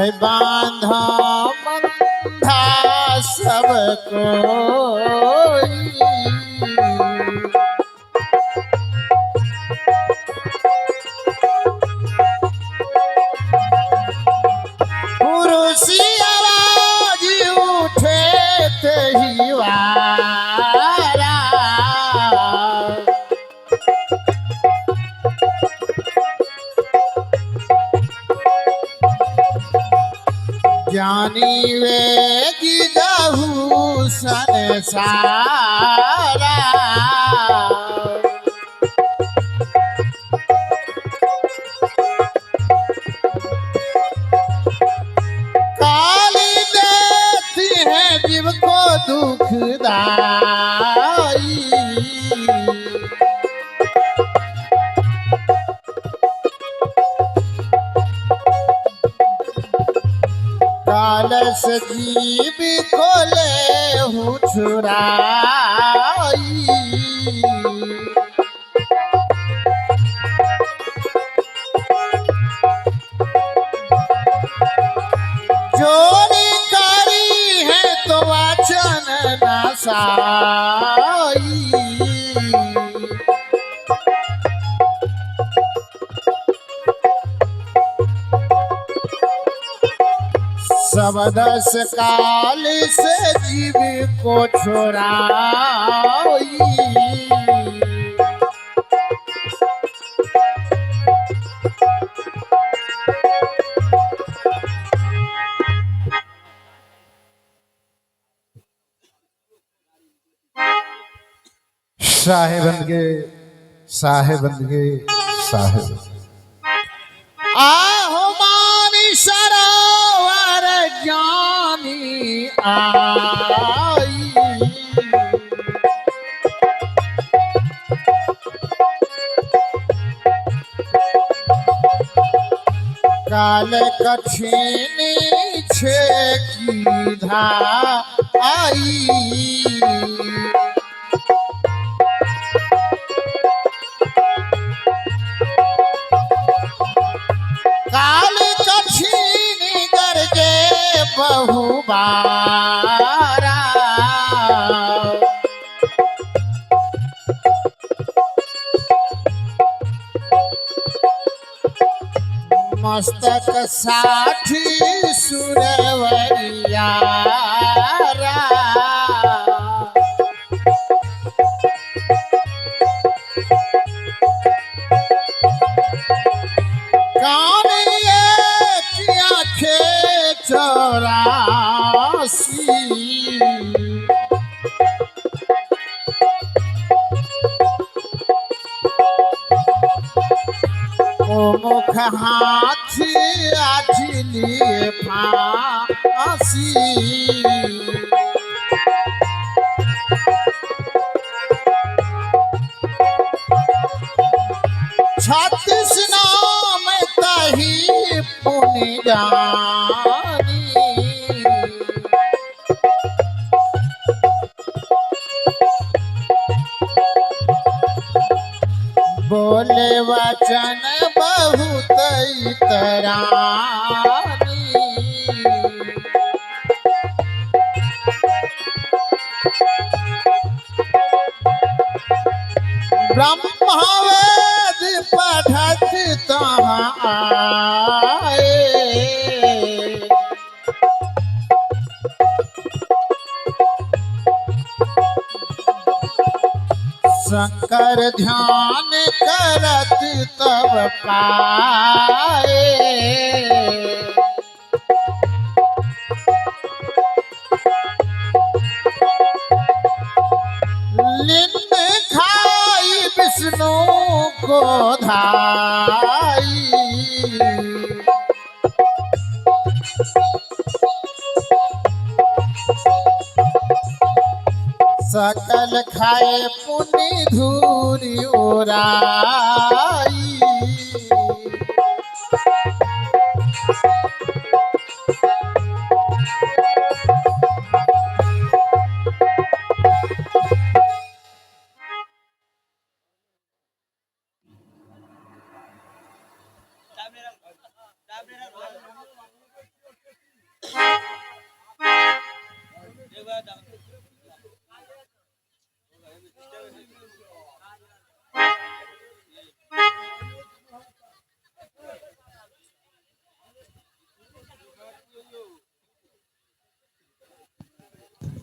है बांधा बंधा सब कोई। पुरुषी आवाज उठे तही वारा, ज्ञानी वेगी गहू संसारा। काली देती है जीव को दुखदाई, कालस जीव को ले हूँ छुड़ाई। चोरी करी है तो वचन नासाई, सबदस काल से जीव को छोड़ाई। साहेबंद के साहेब आहो मानी सरोवर ज्ञानी आई, काल कठिन छे की धा आई। काल कठिन गरजे बहुबारा, मस्तक साठी सुरवरियारा। कान एक आँखें 84, ओ मुख हाथी आठी लिए फांसी। 36 नाम तही पुनि जानी, बोले वचन बहुत तरानी। ब्रह्मवेद पढ़त तहाँ आए, शंकर ध्यान करत तब पाए। लिन्न खाई विष्णु को धाई, सकल खाए पुनि धूरी उड़ाई।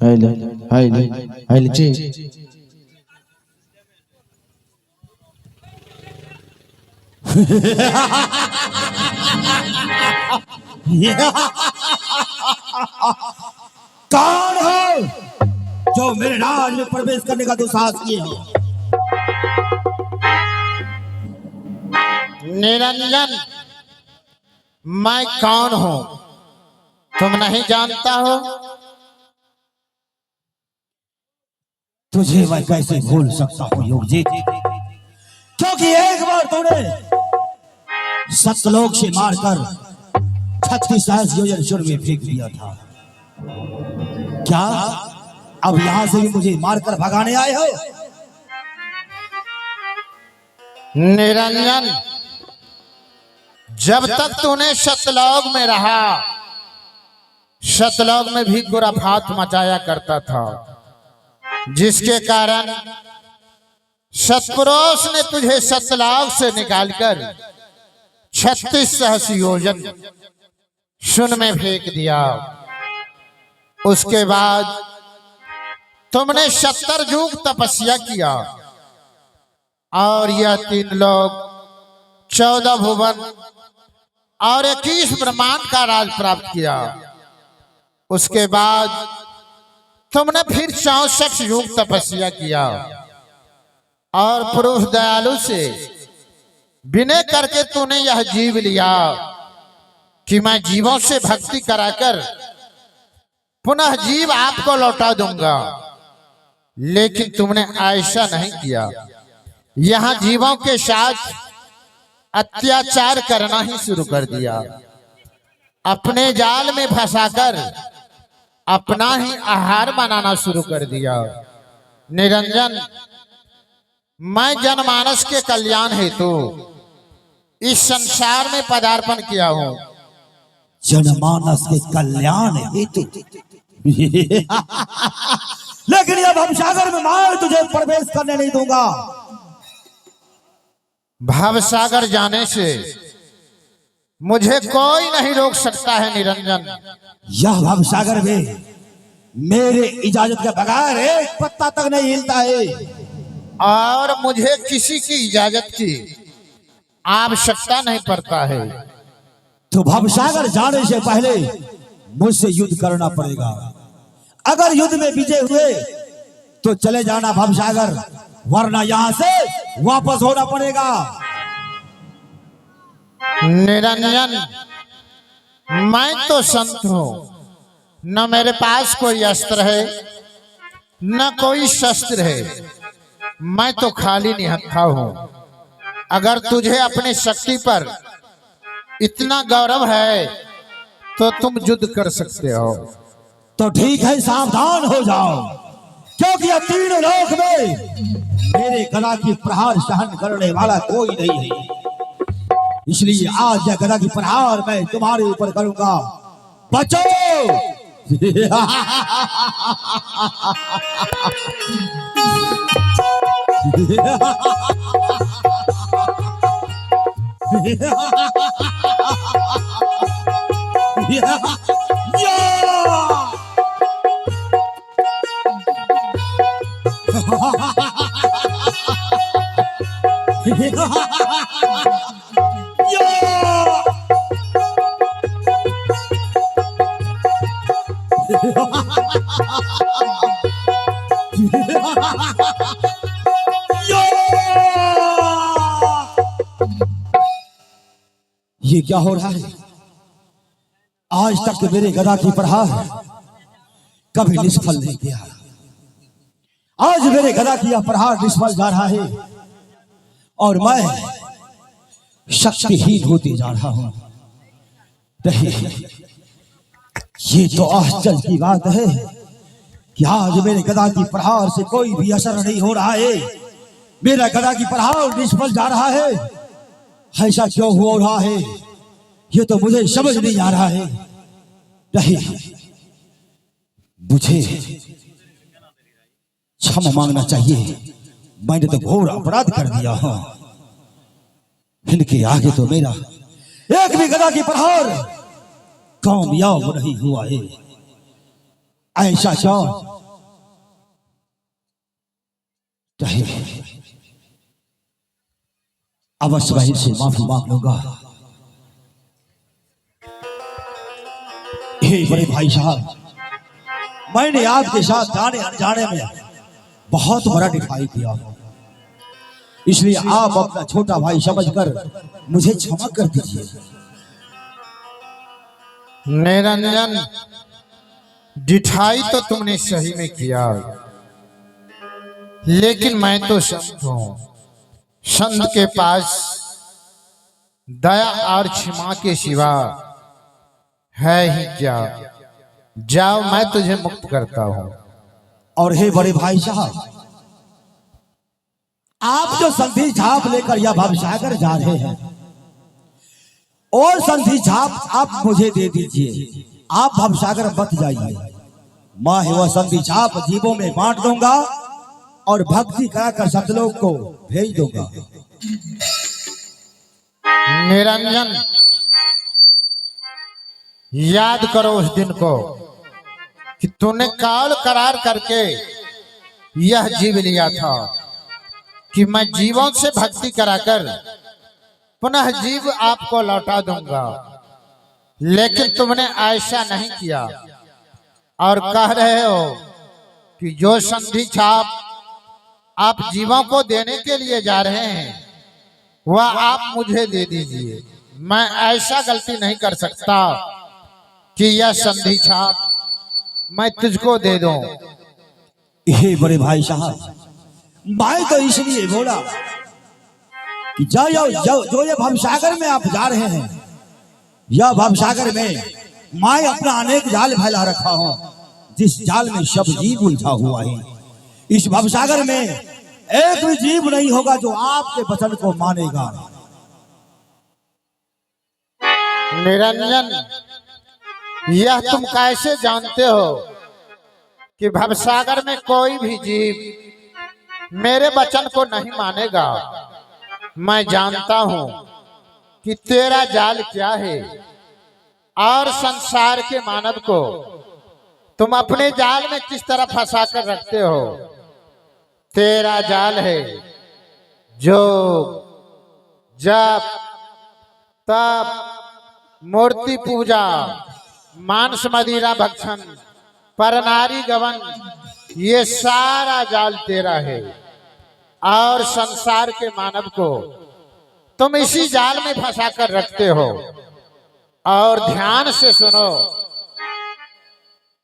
Haydi. कौन हो जो मेरे राज में प्रवेश करने का दुस्साहस किए हो? निरंजन, मैं कौन हूं तुम नहीं जानता हो? तुझे मैं कैसे भूल सकता हूँ योगजी, क्योंकि एक बार तूने सतलोक से मारकर 36 योजन शुर में फेंक दिया था। क्या अब यहां से भी मुझे मारकर भगाने आए हो? निरंजन, जब तक तूने सतलोक में रहा, सतलोक में भी खुराफात मचाया करता था, जिसके कारण सतपुरुष ने तुझे सतलोक से निकालकर 36 सहस्र योजन शून्य में फेंक दिया। उसके बाद तुमने 70 युग तपस्या किया और यह 3 लोग, 14 भुवन और 21 ब्रह्मांड का राज प्राप्त किया। उसके बाद तुमने फिर 64 युग तपस्या किया और पुरुष दयालु से विनय करके तूने यह जीव लिया कि मैं जीवों से भक्ति कराकर पुनः जीव आपको लौटा दूंगा, लेकिन तुमने ऐसा नहीं किया। यहां जीवों के साथ अत्याचार करना ही शुरू कर दिया। अपने जाल में फंसाकर अपना ही आहार बनाना शुरू कर दिया। निरंजन, मैं जनमानस के कल्याण हेतु इस संसार में पदार्पण किया हूं। जनमानस के कल्याण हेतु? लेकिन अब हम सागर में मैं तुझे प्रवेश करने नहीं दूंगा। भवसागर जाने से मुझे कोई नहीं रोक सकता है निरंजन। यह भवसागर में मेरे इजाजत के बगैर एक पत्ता तक नहीं हिलता है, और मुझे किसी की इजाजत की आवश्यकता नहीं पड़ता है। तो भवसागर जाने से पहले मुझसे युद्ध करना पड़ेगा। अगर युद्ध में विजय हुए तो चले जाना भवसागर, वरना यहां से वापस होना पड़ेगा। निरंजन, मैं तो संत हूं, न मेरे पास कोई अस्त्र है न कोई शस्त्र है। मैं तो खाली निहत्था हूं। अगर तुझे अपनी शक्ति पर इतना गौरव है तो तुम युद्ध कर सकते हो। तो ठीक है, सावधान हो जाओ, क्योंकि यह 3 लोक में मेरे गदा की प्रहार सहन करने वाला कोई नहीं है। इसलिए आज यह गदा की प्रहार मैं तुम्हारे ऊपर करूंगा। बचो! ये क्या हो रहा है? आज तक मेरे गदा की प्रहार कभी निष्फल नहीं किया। आज मेरे गदा की यह प्रहार निष्फल जा रहा है और मैं शक्तिहीन होते जा रहा हूं। ये तो आश्चर्य की बात है कि आज मेरे गदा की प्रहार से कोई भी असर नहीं हो रहा है। मेरा गदा की प्रहार निष्फल जा रहा है। ऐसा क्यों हो रहा है, ये तो मुझे समझ नहीं आ रहा है। नहीं, मुझे क्षमा मांगना चाहिए मैंने तो घोर अपराध कर दिया हूं। इनके आगे तो मेरा एक भी गदा की प्रहार कामयाब नहीं हुआ है। ऐसा चाहे अवश्य वहीं से माफी मांग लूंगा। हे बड़े भाई साहब, मैंने आपके साथ जाने अनजाने में बहुत बड़ा डिफाई किया, इसलिए आप अपना छोटा भाई समझकर मुझे क्षमा कर दीजिए। निरंजन, डिठाई तो तुमने सही में किया, लेकिन मैं तो संत हूं। संत के पास दया और क्षमा के सिवा है ही क्या। जाओ, मैं तुझे मुक्त करता हूं। और हे बड़े भाई साहब, आप जो संधि छाप लेकर यह भवसागर जा रहे हैं, और संधि छाप आप मुझे दे दीजिए। आप भवसागर मत जाइए, मैं वह संधि छाप जीवों में बांट दूंगा और भक्ति कराकर सतलोक को भेज दूंगा। निरंजन, याद करो उस दिन को कि तूने काल करार करके यह जीव लिया था कि मैं जीवों से भक्ति कराकर पुनः जीव आपको लौटा दूंगा, लेकिन तुमने ऐसा नहीं किया और कह रहे हो कि जो संधि छाप आप जीवों को देने के लिए जा रहे हैं वह आप मुझे दे दीजिए। मैं ऐसा गलती नहीं कर सकता कि यह संधि छाप मैं तुझको दे दूं। हे बड़े भाई साहब, मैं तो इसलिए बोला कि जो ये भवसागर में आप जा रहे हैं, यह भवसागर में मैं अपना अनेक जाल फैला रखा हूं, जिस जाल में सब जीव उलझा हुआ है। इस भवसागर में एक भी जीव नहीं होगा जो आपके वचन को मानेगा। निरंजन, यह तुम कैसे जानते हो कि भवसागर में कोई भी जीव मेरे वचन को नहीं मानेगा? मैं जानता हूं कि तेरा जाल क्या है और संसार के मानव को तुम अपने जाल में किस तरह फंसा कर रखते हो। तेरा जाल है जो जप, तप, मूर्ति पूजा, मांस मदिरा भक्षण, परनारी गवन, ये सारा जाल तेरा है। और संसार के मानव को तुम इसी जाल में फंसा कर रखते हो। और ध्यान से सुनो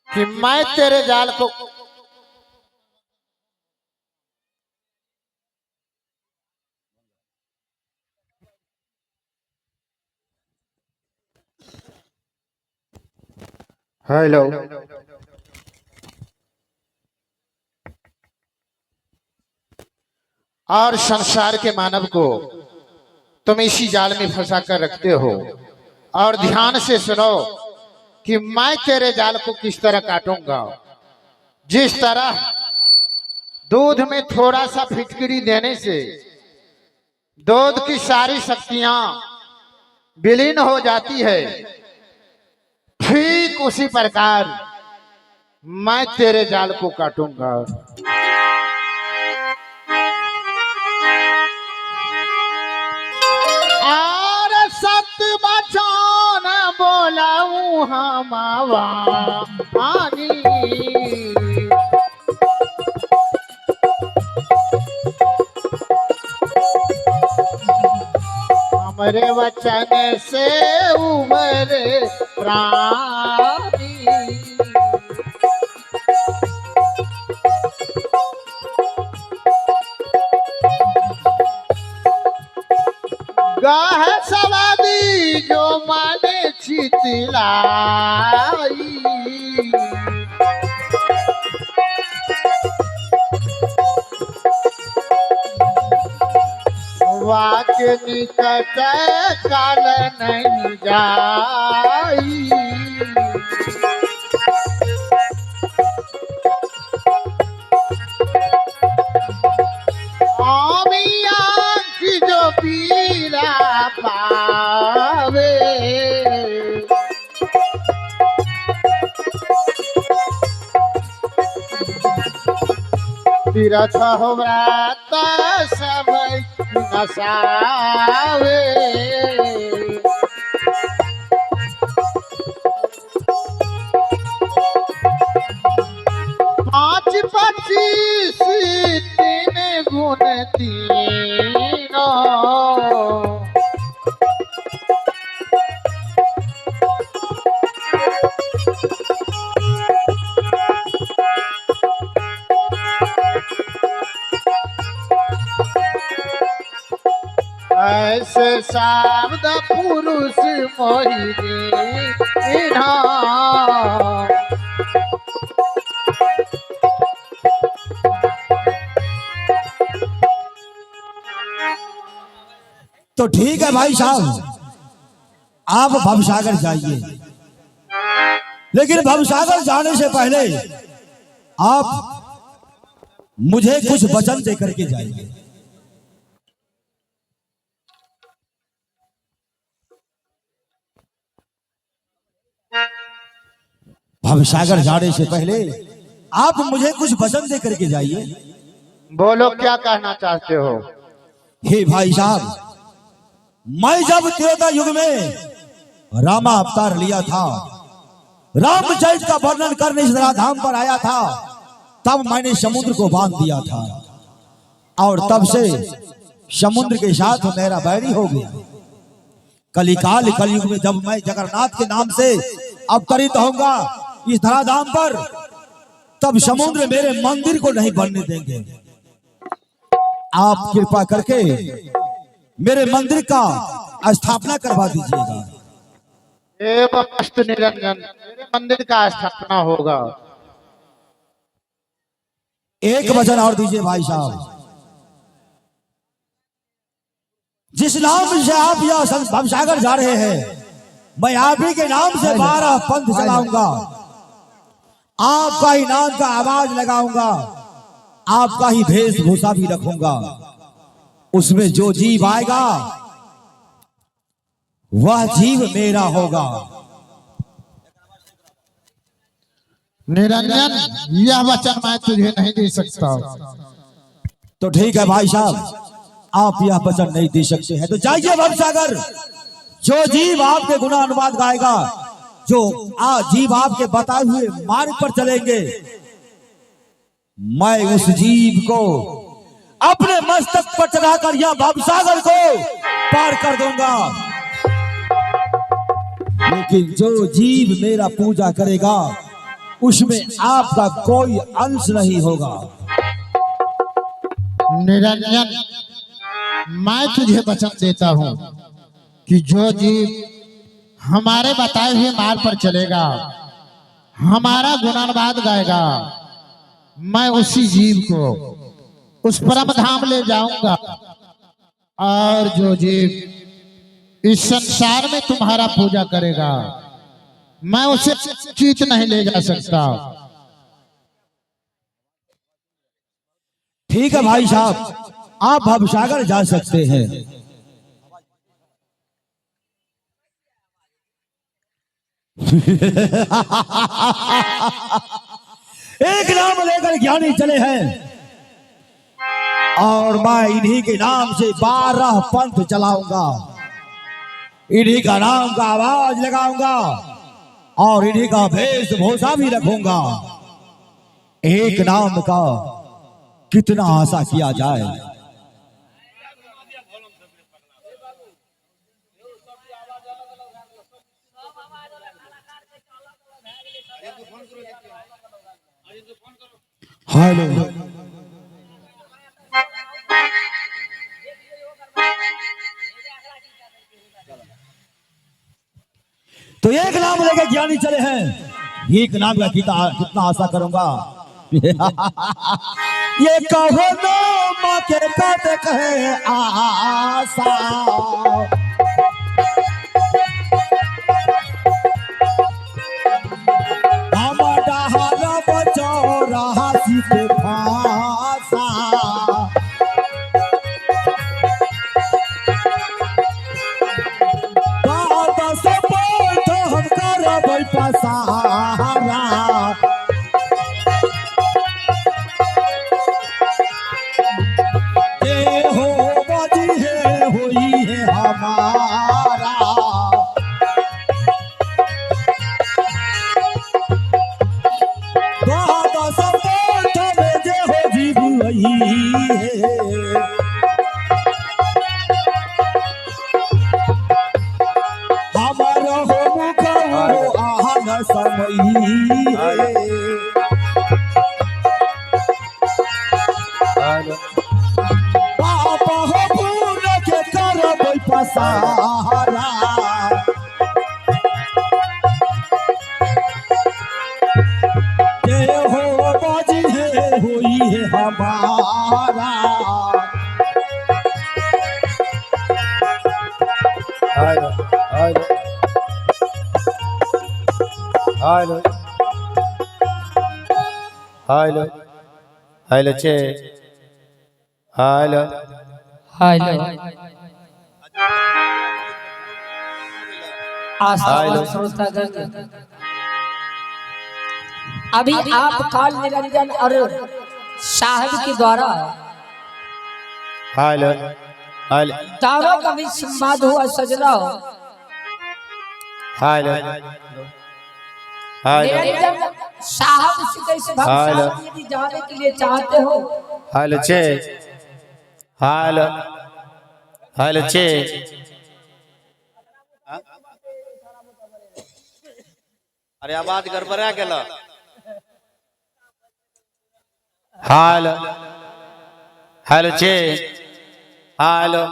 कि मैं तेरे जाल को हेलो, और संसार के मानव को तुम इसी जाल में फंसा कर रखते हो। और ध्यान से सुनो कि मैं तेरे जाल को किस तरह काटूंगा। जिस तरह दूध में थोड़ा सा फिटकरी देने से दूध की सारी शक्तियां विलीन हो जाती है, ठीक उसी प्रकार मैं तेरे जाल को काटूंगा। और सत्य बचान बोलाऊं हमावा आनी, हमरे वचन से उमरे प्राणी। गाह सवादी जो माने चितलाई, वाक्य निकट काल नहीं जाई। तीरथ हो व्रत सब नसावे। पाँच पच्चीस तीन गुण तीनों। ऐसे शब्द पुरुष मोहिनी इन्हा। तो ठीक है भाई साहब, आप भवसागर जाइए, लेकिन भवसागर जाने से पहले आप मुझे कुछ वचन दे करके जाइए। भवसागर जाने से पहले आप मुझे कुछ वचन दे करके जाइए। बोलो क्या कहना चाहते हो? हे भाई साहब, मैं जब त्रेता युग में रामा अवतार लिया था, रामचरित का वर्णन करने इस धराधाम पर आया था, तब मैंने समुद्र को बांध दिया था और तब से समुद्र के साथ मेरा बैरी हो गया। कलिकाल कलयुग में जब मैं जगन्नाथ के नाम से अवतरित होऊंगा इस धराधाम पर, तब समुद्र मेरे मंदिर को नहीं बनने देंगे। आप कृपा करके मेरे मंदिर का स्थापना करवा दीजिएगा। एवं अस्त निरंजन, मेरे मंदिर का स्थापना होगा। एक वचन और दीजिए भाई साहब, जिस नाम से आप यह भवसागर जा रहे हैं, मैं आप ही के नाम से 12 पंथ चलाऊंगा, आपका ही नाम का आवाज लगाऊंगा, आपका ही वेशभूषा भी रखूंगा। उसमें जो जीव आएगा वह जीव मेरा होगा। निरंजन, यह वचन मैं तुझे नहीं दे सकता। तो ठीक है भाई साहब, आप यह वचन नहीं दे सकते हैं तो जाइए भवसागर। जो जीव आपके गुणा अनुवाद गाएगा, जो जीव आपके बताए हुए मार्ग पर चलेंगे, मैं उस जीव को अपने मस्तक पर चढ़ाकर यह भवसागर को पार कर दूंगा। लेकिन जो जीव मेरा पूजा करेगा उसमें आपका कोई अंश नहीं होगा। निरंजन, मैं तुझे वचन देता हूं कि जो जीव हमारे बताए हुए मार्ग पर चलेगा, हमारा गुणानुवाद गाएगा, मैं उसी जीव को उस परम धाम ले जाऊंगा। और जो जीव इस संसार में तुम्हारा पूजा करेगा, मैं उसे चीत नहीं ले जा सकता। ठीक है भाई साहब, आप भवसागर जा सकते हैं। एक नाम लेकर ज्ञानी चले हैं और मैं इन्हीं के नाम से 12 पंथ चलाऊंगा, इन्हीं का नाम का आवाज लगाऊंगा और इन्हीं का वेशभूषा भी रखूंगा। एक नाम का कितना आशा किया जाए। हेलो, तो एक नाम लेके ज्ञानी चले हैं, एक नाम का कितना आशा करूंगा। ये कहो नाम के कद कहे आशा, हम डहार बचो रहा सीते फासा। पसारा रही है। हमारा हो मुखो आहान समय है। पापा हो पूर्ण के करब पसारा। जे हो बाजी है हुई है हमारा। Hello hello hello hello hello चे हेलो हेलो हेलो। श्रोतागण, अभी आप काल निरंजन और साहब के द्वारा हेलो हेलो तारों का भी संवाद हुआ सजना। हेलो हेलो निरंजन साहब से कैसे भक्ति यदि जाने के लिए चाहते हो हेलो चे हेलो हेलो चे अरे आवाज गड़बड़ा गेल। हेलो हेलो चे हेलो